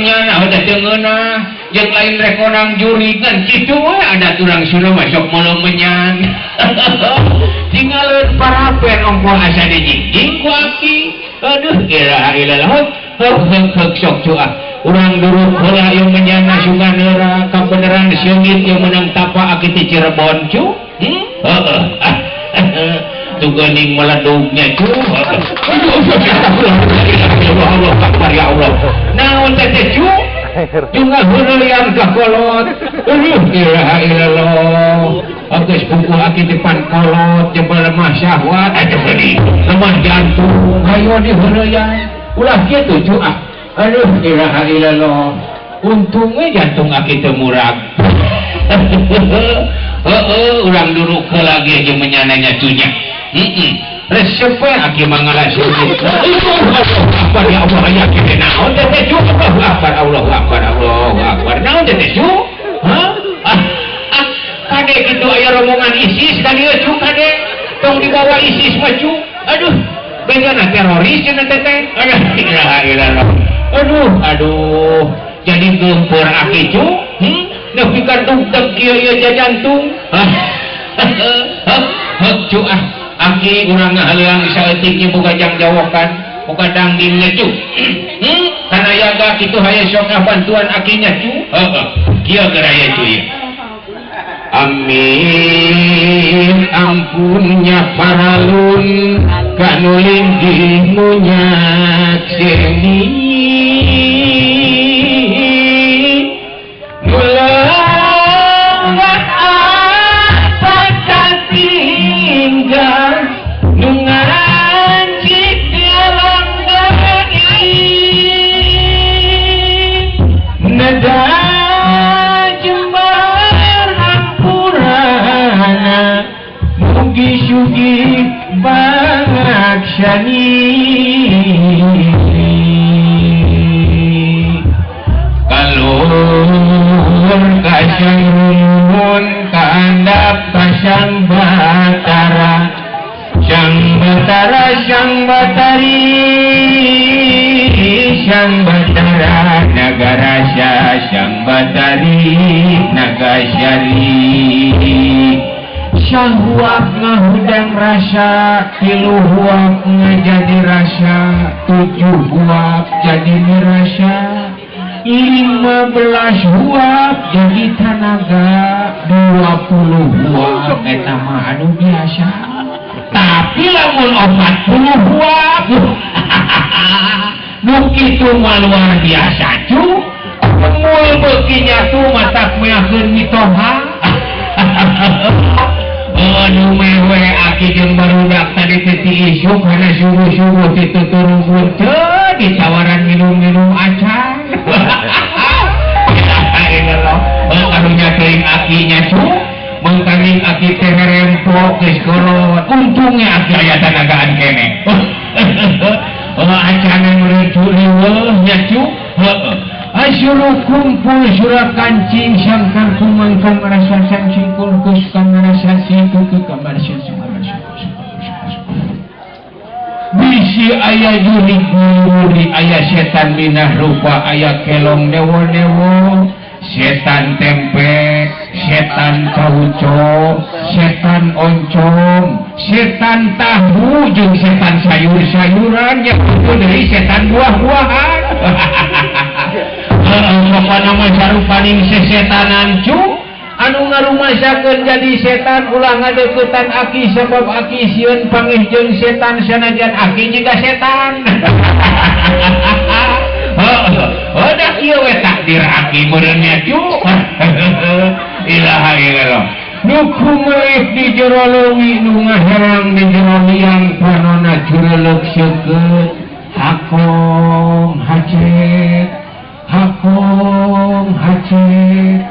nyana udah tengeuna jeung lain rekonang jurigan kitu we ada turang suruh masuk malam menyan tinggalin parapen ongko asa dijingjing ku aki aduh ilaha illallah hek sok cuah urang duruk heula yang menyana suganeura kabeneran seungit yang menang tapa aki ti Cirebon cu tuganing meledugnya cu Allah Akbar ya Allah naon teh cu juga heureuyang ka kolot ilaha illallah geus buku aki depan kolot jebel lemah syahwat deui lemah jantung hayo di heureuyang ulah kitu cu aduh ilaha illallah untungnya jantung aki teu murag urang duruk heula ge jeung menyananya cunya resep aki mangala syukur Akbar ya Allah ya kita naon teh cu Allahu Akbar naon teh cu kade kitu aya rombongan ISIS kan ieu cu kade tong dibawa ISIS mah cu aduh bengana teroris cenah teh aduh jadi geumpeur aki cu nepi ka dugdeg kieu jantung cu aki urang ngahaleuang saeutiknya boga jangjawokan boga dangdingnya cu kana yaga kitu haya sok bantuan akinya cu kieu geraya cu ya amin ampunnya paralun kanu linggih munyak seni Sugi banget syani kalur kasang rumun kandap kasang batara sang batari sang batara negara sang batari nagasyari syahwat ngahudang rasa tilu huap ngajadi rasa tujuh huap jadi nirasa 15 huap jadi tanaga 20 huap eta mah anu biasa tapi lamun 40 huap nu kitu mah luar biasa cu mul beukinya tu matak meakeun mitoha anu mewe aki jeung barudak tadi titi isuk kana subuh-subuh titu turun teu ditawaran minum-minum acan karunya teuing akinya cu mangkaning aki teh rempok geus kolot untungnya aki aya tanagaan kene acanan menuju riweuh nya cu asyuru kumpul surah kancing sangkar kumangkang merasa sancing kulkus kang merasa siku ke kamar bisi ayah juri ayah setan minah rupa ayah kelong newo setan tempe setan cauco setan oncom setan tahu jeung setan sayur-sayuran yang itu dari setan buah-buahan pokoknya mah sarupaning sesetanan cu anu ngarumasakeun jadi setan ulah ngadeuketan aki sebab aki sieun pangih jeung setan sanajan aki juga setan dah kieu we takdir aki meureunnya cu ilaha illallah nu kumeulih di jero leuwih nu ngaherang di jero liang panonna jureuleuh seukeut hakong hacet hakong hacet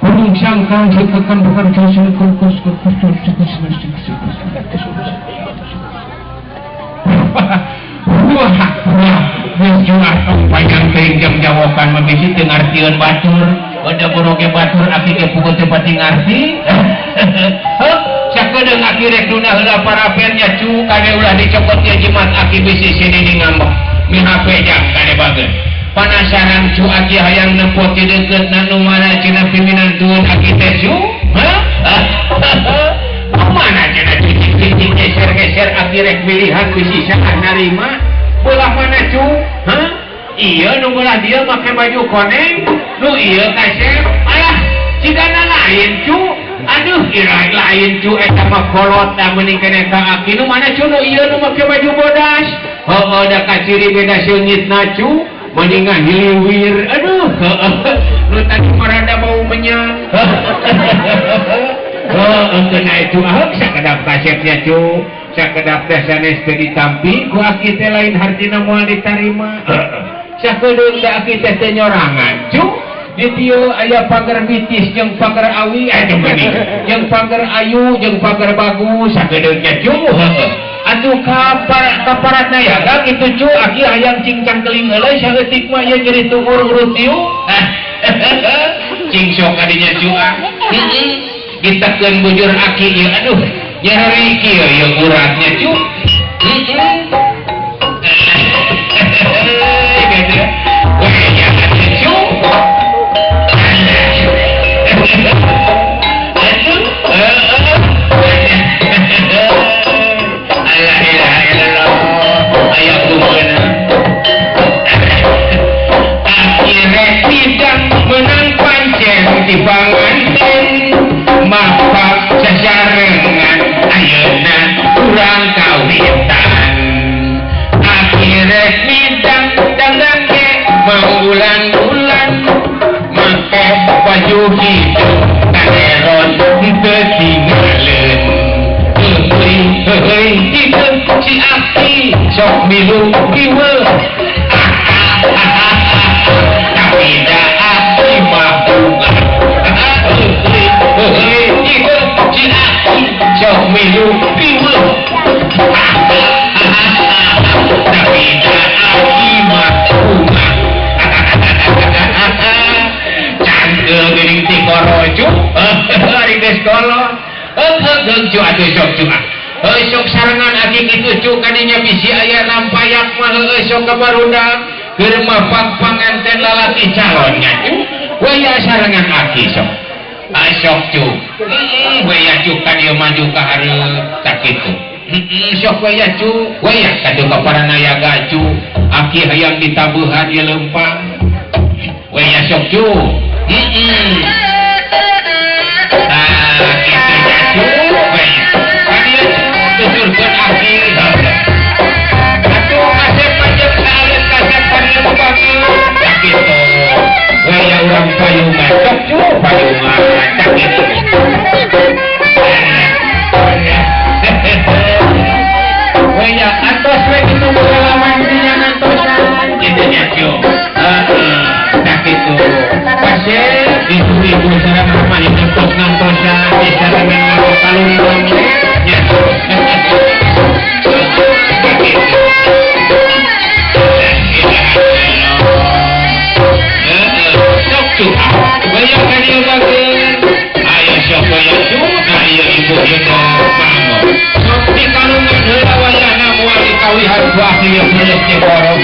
burung sangkang seukeun bukan josun kulkus wah jual panjang teuing jam jawokan mabisi teu ngartieun batur udah boroge batur aki ke puguh teu pati ngarti sakedeung aki rek duna heula parapennya cu kade ulah dicopot ya jimat aki bisi sini ngambek mi HP jang kade bageun penasaran cu aki hayang nepot di deukeut nu mana cenah piminantueun aki teh cu mana cenah cicik-cicik geser-geser aki rek pilihan bisi saah narima belah mana cu iya nu belah dia make baju koneng nu iya kasep alah cigana lain cu aduh kira lain cu eta mah kolot da mending kene ka aki nu mana cu nu ieu nu make baju bodas heuh da kaciri beda seungitna cu mending ngahiliwir aduh nu tadi marada mau menyang kena itu ahok sakedap kasepnya cu sakedap teh sanes teh ditampi ku aki teh lain hartina moal ditarima sakedeung da aki teh teh nyorangan cu di dieu aya pagar bitis jeung pagar awi jeung pagar ayu jeung pagar bagus sakedeungnya cu atuh kaparatna ya gang itu cu aki hayang cincang teling heuleuy saeutik mah ieu jadi tungur urut tiu cing sok adinya cu ditekeun bujur aki ieu aduh nyeri kieu ieu uratnya cu menang pancen di panganten mapak sasarengan ayeuna kurang kawitan akhirnya midang dangan ge maulan-ulan make baju hidup kaneron ketinggalan heuy si aki sok milu kieu tapi da aki mah bunga si aki sok milu kieu tapi da aki mah bunga cangkeul geuning ti korojo ari geus kolot geung cu atuh sok cu sok sarangan aki kitu cu kadinya bisi aya lampayak mah sok kabarudang keur mapak panganten lalaki calonnya cu waya sarangan aki sok sok cu waya cu kan ieu maju ka hareup tak kitu sok waya cu waya kadu kaparanayaga cu aki hayang ditabuhan ieu leumpang waya sok cu kitunya cu waya kan ieu tuturkeun aki atuh kasep panjang salin kasep panjang banget tak kitu waya urang payungan sok cu payungan tak kitu waya antos we kitu pengalaman dinya ngantosan kitunya cu tak kitu pasir ibu-ibu sareng mah ngantos ngantosan di sarangan kalungkung nya sok cu waya ka dieu bageun aya sok waya cu aya ibu ieu bangun sok di kalungan heula wayahna moal dikawihan ku aki ieu geus ti borong